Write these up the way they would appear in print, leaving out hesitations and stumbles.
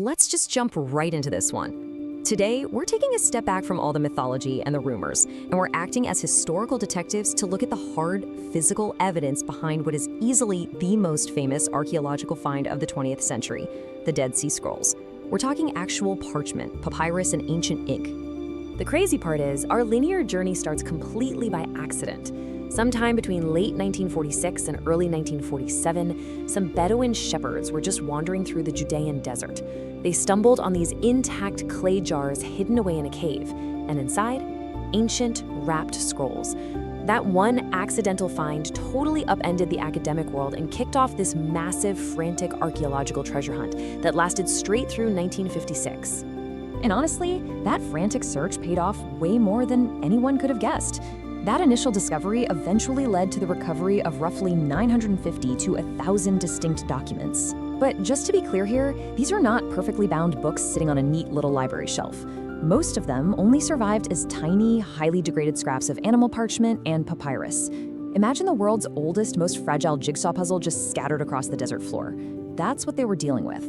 let's just jump right into this one. Today, we're taking a step back from all the mythology and the rumors, and we're acting as historical detectives to look at the hard, physical evidence behind what is easily the most famous archaeological find of the 20th century, the Dead Sea Scrolls. We're talking actual parchment, papyrus, and ancient ink. The crazy part is, our linear journey starts completely by accident. Sometime between late 1946 and early 1947, some Bedouin shepherds were just wandering through the Judean Desert. They stumbled on these intact clay jars hidden away in a cave, and inside, ancient, wrapped scrolls. That one accidental find totally upended the academic world and kicked off this massive, frantic archaeological treasure hunt that lasted straight through 1956. And honestly, that frantic search paid off way more than anyone could have guessed. That initial discovery eventually led to the recovery of roughly 950 to 1,000 distinct documents. But just to be clear here, these are not perfectly bound books sitting on a neat little library shelf. Most of them only survived as tiny, highly degraded scraps of animal parchment and papyrus. Imagine the world's oldest, most fragile jigsaw puzzle just scattered across the desert floor. That's what they were dealing with.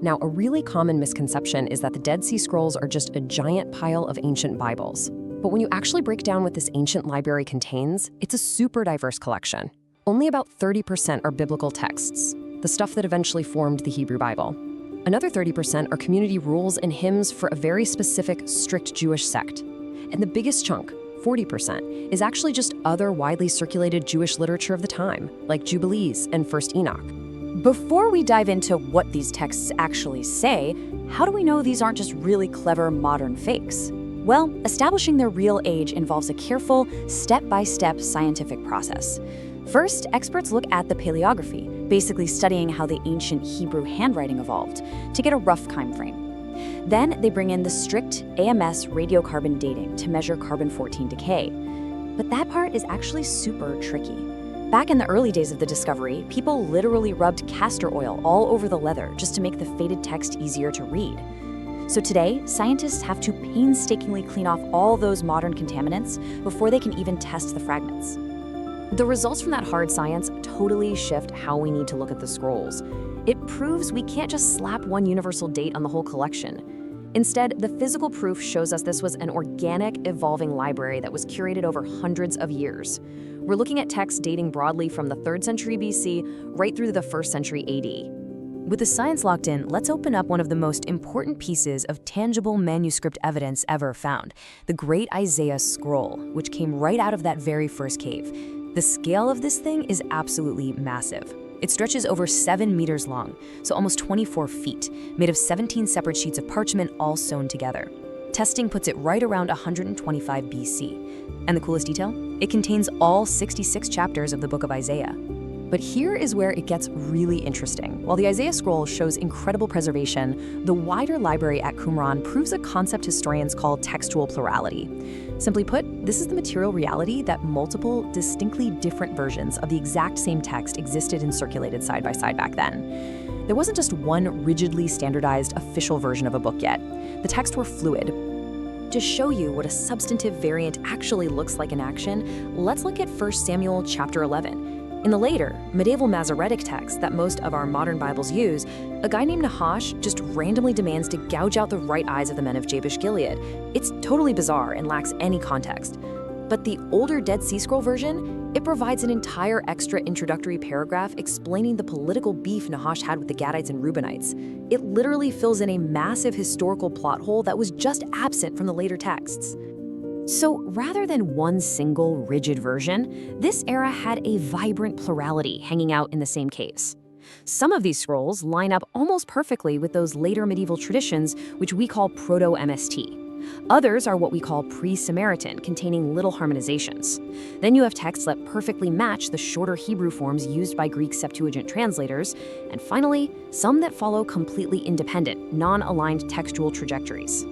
Now, a really common misconception is that the Dead Sea Scrolls are just a giant pile of ancient Bibles. But when you actually break down what this ancient library contains, it's a super diverse collection. Only about 30% are biblical texts, the stuff that eventually formed the Hebrew Bible. Another 30% are community rules and hymns for a very specific, strict Jewish sect. And the biggest chunk, 40%, is actually just other widely circulated Jewish literature of the time, like Jubilees and First Enoch. Before we dive into what these texts actually say, how do we know these aren't just really clever modern fakes? Well, establishing their real age involves a careful, step-by-step scientific process. First, experts look at the paleography, basically studying how the ancient Hebrew handwriting evolved, to get a rough time frame. Then they bring in the strict AMS radiocarbon dating to measure carbon-14 decay. But that part is actually super tricky. Back in the early days of the discovery, people literally rubbed castor oil all over the leather just to make the faded text easier to read. So today, scientists have to painstakingly clean off all those modern contaminants before they can even test the fragments. The results from that hard science totally shift how we need to look at the scrolls. It proves we can't just slap one universal date on the whole collection. Instead, the physical proof shows us this was an organic, evolving library that was curated over hundreds of years. We're looking at texts dating broadly from the 3rd century BC right through the 1st century AD. With the science locked in, let's open up one of the most important pieces of tangible manuscript evidence ever found, the Great Isaiah Scroll, which came right out of that very first cave. The scale of this thing is absolutely massive. It stretches over 7 meters long, so almost 24 feet, made of 17 separate sheets of parchment all sewn together. Testing puts it right around 125 BC. And the coolest detail? It contains all 66 chapters of the book of Isaiah. But here is where it gets really interesting. While the Isaiah Scroll shows incredible preservation, the wider library at Qumran proves a concept historians call textual plurality. Simply put, this is the material reality that multiple, distinctly different versions of the exact same text existed and circulated side by side back then. There wasn't just one rigidly standardized official version of a book yet. The texts were fluid. To show you what a substantive variant actually looks like in action, let's look at 1 Samuel chapter 11. In the later, medieval Masoretic text that most of our modern Bibles use, a guy named Nahash just randomly demands to gouge out the right eyes of the men of Jabesh Gilead. It's totally bizarre and lacks any context. But the older Dead Sea Scroll version, it provides an entire extra introductory paragraph explaining the political beef Nahash had with the Gadites and Reubenites. It literally fills in a massive historical plot hole that was just absent from the later texts. So rather than one single rigid version, this era had a vibrant plurality hanging out in the same caves. Some of these scrolls line up almost perfectly with those later medieval traditions, which we call Proto-MST. Others are what we call pre-Samaritan, containing little harmonizations. Then you have texts that perfectly match the shorter Hebrew forms used by Greek Septuagint translators. And finally, some that follow completely independent, non-aligned textual trajectories.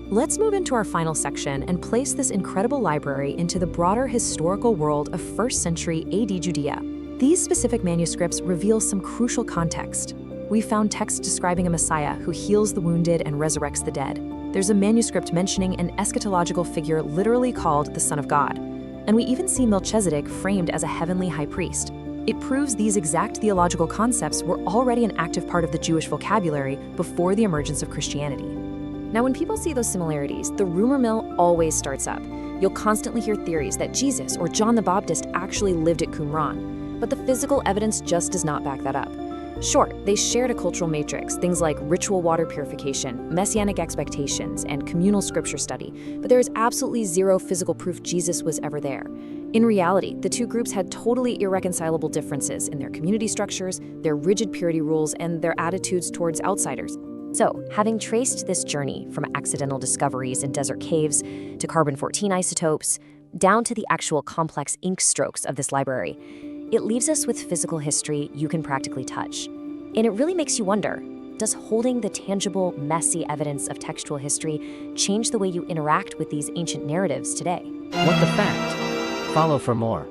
Let's move into our final section and place this incredible library into the broader historical world of 1st century AD Judea. These specific manuscripts reveal some crucial context. We found texts describing a Messiah who heals the wounded and resurrects the dead. There's a manuscript mentioning an eschatological figure literally called the Son of God. And we even see Melchizedek framed as a heavenly high priest. It proves these exact theological concepts were already an active part of the Jewish vocabulary before the emergence of Christianity. Now, when people see those similarities, the rumor mill always starts up. You'll constantly hear theories that Jesus or John the Baptist actually lived at Qumran, but the physical evidence just does not back that up. Sure, they shared a cultural matrix, things like ritual water purification, messianic expectations, and communal scripture study, but there is absolutely zero physical proof Jesus was ever there. In reality, the two groups had totally irreconcilable differences in their community structures, their rigid purity rules, and their attitudes towards outsiders. So, having traced this journey from accidental discoveries in desert caves to carbon-14 isotopes, down to the actual complex ink strokes of this library, it leaves us with physical history you can practically touch. And it really makes you wonder, does holding the tangible, messy evidence of textual history change the way you interact with these ancient narratives today? What the fact? Follow for more.